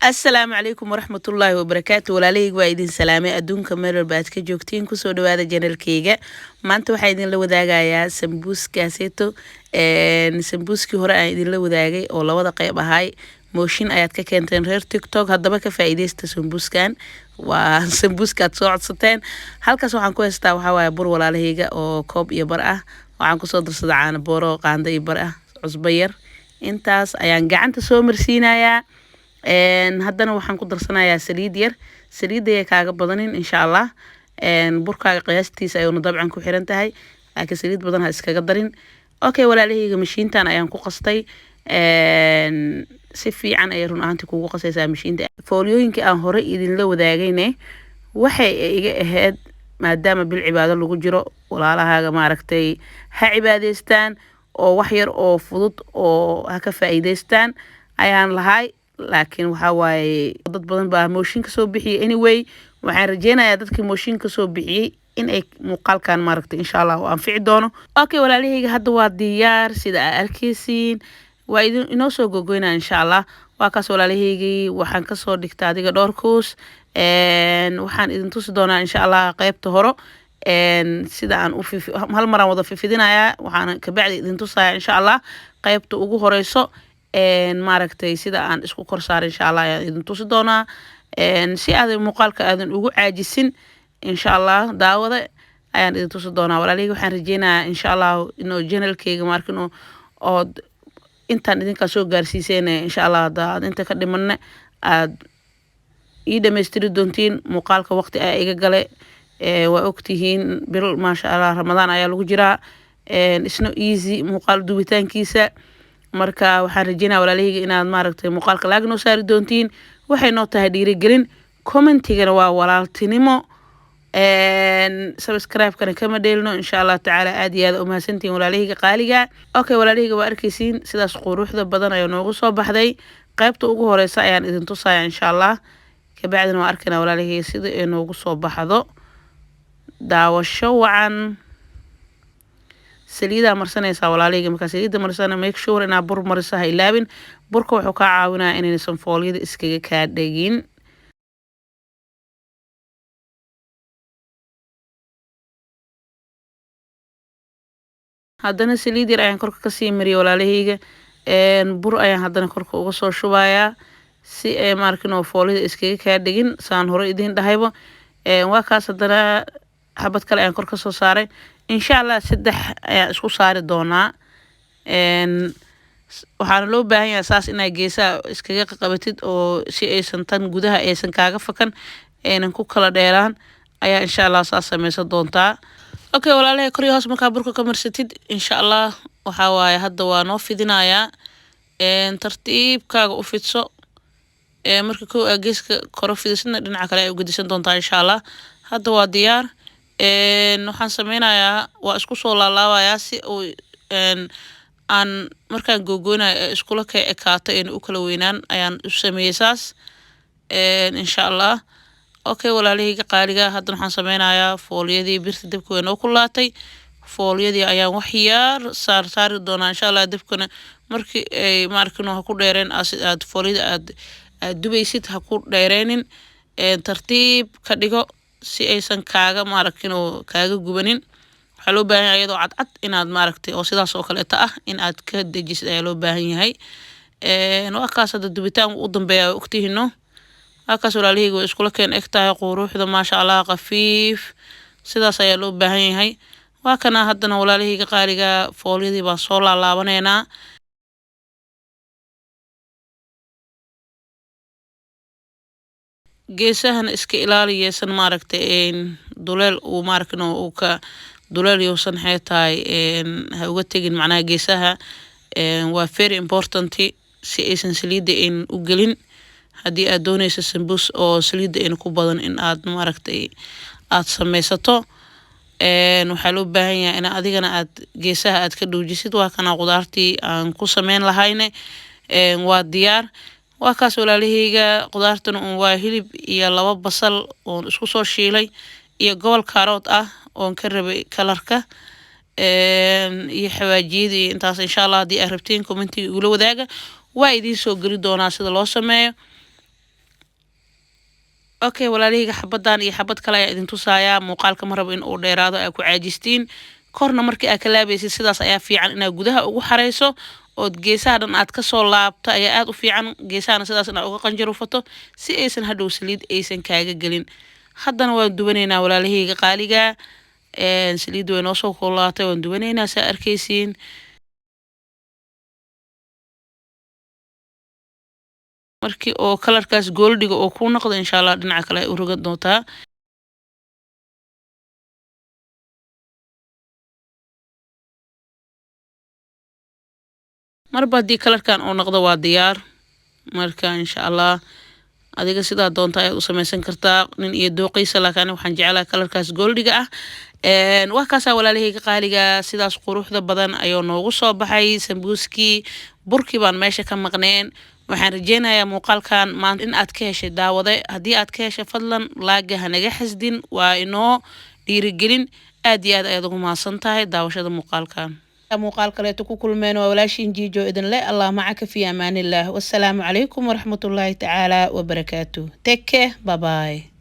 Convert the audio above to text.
السلام عليكم ورحمة الله وبركاته walaalahayga waa idin salaamay adduunka meel walba aad ka joogtiin kusoo dhawaada channelkayga maanta waxaan idin la wadaagayaa sambuuskaaseeto sambuuskii hore aan idin la wadaagay oo labada qayb ahay mooshin ayaad ka keenteen reer TikTok haddaba ka faa'iideysta sambuuskan waa sambuuskaad soo codsateen halkaas waxaan ku haystaa waxa waaye bur walaalahayga oo koob iyo bar ah waxaan kusoo darsaday caano booro qaando iyo bar ah cusbo yar intaas ayaan gacanta soo marsiinayaa haddana waxaan ku darsanayaa saliid yar saliidaya kaaga badanin insha Allah burkaaga qiyaastiisa ayuu dabcan ku xiran tahay laakiin saliid badan ha iskaga darin okay walaalahayga mashiintan ayaan ku qastay si fiican ay run ahaantii kugu qasaysaa mashiinta fooliyooyinka aan hore idin la wadaagayne waxay iga ahayd maadaama bil cibaado lagu jiro walaalahaaga maaragtay ha cibaadeystaan oo wax yar oo fudud oo ha ka faa'iideystaan ayaan lahay laakiin waxa waaye dad badan baa mooshin ka soo bixiyay anyway waxaan rajeynayaa dadkii mooshin ka soo bixiyay in ay muuqaalkan maaragtay insha Allah oo anfici doono okay walaalahayga hadda waa diyaar sida aad arkaysiin waa idin inoo soo gogoynaa insha Allah waa kaas walaalahayga waxaan ka soo dhigtaa adiga dhowr kuus waxaan idin tusi doonaa insha Allah qaybta hore sida aan u hal mar aan wada fifidinayaa waxaan ka bacdi idin tusayaa insha Allah qaybta ugu horeyso maaragtay sida aan isku kor saar insha Allah ayaan idin tusi doonaa si aad muuqaalka aadan ugu caajisin insha Allah daawada ayaan idin tusi doonaa walaalahayga waxaan rajeynayaa insha Allah inuu channelkayga markino oo intaan idinka soo gaarsiiseen insha Allah daad inta ka dhimanna aad ii dhameystiri doontiin muuqaalka waqti ay iga gale waa ogtihiin bil ma sha Allah Ramadaan ayaa lagu jiraa isna easy muuqaal duubitaankiisa marka waxaan rajeynayaa walaalahayga inaad maaragtay muuqaalka laag noo saari doontiin waxay noo tahay dhiirigelin commentigana waa walaaltinimo subscribe-kana kama dheelno insha Allah tacaala aad iyo aad u mahadsantiin walaalahayga qaaliga okay walaalahayga waa arkaysiin sidaas quruxda badan ayaa noogu soo baxday qaybta ugu horeysa ayaan idin tusayaa insha Allah kabacdina waa arkaynaa walaalahayga sida ay noogu soo baxdo daawasho wacan saliida marsanaysa walaalahayga marka saliida marsana make sure inaa bur mariso ha ilaabin burka wuxuu ka caawinayaa inaysan fooliyada iskaga kaa dhagin haddana saliid yar ayaan korka ka sii mariyay walaalahayga bur ayaan haddana korka uga soo shubayaa si ay markino fooliyada iskaga kaa dhagin saan hore idin dhahayba waa kaas haddana habad kale ayaan korka soo saaray insha Allah saddex ayaa isku saari doonaa waxaana loo baahan yahay saas inaa geesaha iskaga qabatid oo si aysan tan gudaha aysan kaaga fakan aynan ku kala dheeraan ayaa insha Allah saas samaysan doontaa okay walaalahay kor iyo hoos markaa burka ka marsatid insha Allah waxa waaye hadda waa noo fidinayaa tartiibkaaga u fidso marka koo geeska kor fidisna dhinaca kale ay u gedisan doontaa insha Allah hadda waa diyaar waxaan sameynayaa waa isku soo laalaabayaa si uu aan markaan googoonayo iskula ka ekaato in u kala weynaan ayaan u sameeyay saas insha Allah okay walaalahayga qaaliga hadda waxaan sameynayaa fooliyadii birta dabka weyn oo ku laatay fooliyadii ayaan wax yar saari doonaa insha Allah dabkana markii ay markino ha ku dheereen aad fooliyada aad dubaysid ha ku dheereenin tartiib ka dhigo si aysan kaaga maaragtino kaaga gubanin waxa loo baahan yahay iyadoo cad inaad maaragtay oo sidaas oo kale ta ah in aad ka dejisid ayaa loo baahan yahay waa kaas hadda dubitaan u dambeeya ogtihiino waa kaas walaalahayga way iskula keen egtahay quruxda ma sha Allah qafiif sidaas ayaa loo baahan yahay waa kana haddana walaalahayga qaaliga fooliyadii baan soo laalaabaneynaa geesahana iska ilaaliyeysan maaragtay duleel uu maarkino uu ka duleel yoosan xeetaay ha uga tagin macnaha geesaha waa very important si aysan saliida in u gelin haddii aad doonayso sambuus oo saliida in ku badan in aad maaragtay aad samaysato waxaa loo baahan yahay in adigana aad geesaha aad ka dhoojisid waa kana qudaartii aan ku sameyn lahayne waa diyaar waa kaas walaalahayga qudaartana waa hilib iyo laba basal oo isku soo shiilay iyo gobol karoot ah oo ka rabay kalarka iyo xawaajiyada intaas insha Allah hadii aad rabtiin commentiga ula wadaaga waa idin soo gali doonaa sida loo sameeyo okay walaalahayga xabadan iyo xabad kale ayaa idin tusaaya muuqaalka ma rabo in uu dheeraado ay ku caajistiin korna markii aad ka laabaysid sidaas ayaa fiican inaad gudaha ugu xareyso ood geesaha dhan aad ka soo laabto ayaa aad u fiican geesahana sidaas inaad uga qanjarufato si aysan hadhow saliid aysan kaaga gelin haddana waan duwanaynaa walaalahayga qaaliga saliid way noo soo kululaatay waan duwanaynaa saa arkaysiin markii oo kalarkaas gooldiga oo ku noqdo insha Allah dhinaca kale ay u rogan doontaa marba haddii kalarkan oo noqdo waa diyaar marka insha Allah adiga sidaa doonta ayaad u samaysan kartaa nin iyo dooqiisa laakiin waxaan jeclahay kalarkaas gooldiga ah wax kaasa walaalahayga qaaliga sidaas quruxda badan ayuu noogu soo baxay sambuuski burki baan meesha ka maqneen waxaan rajeynayaa muuqaalkan maanta in aad ka heshay daawade haddii aad ka heshay fadlan laaga hanaga xasdin waa inoo dhiirigelin aad iyo aad ayaad ugu mahadsan tahay daawashada muuqaalkan muuqaal kaleeto ku kulmeen waa walaashiin jiijo idin leh allah macaka fi amaanillah wassalaamu calaykum waraxmatullaahi tacaala wabarakaatuh take care bye bye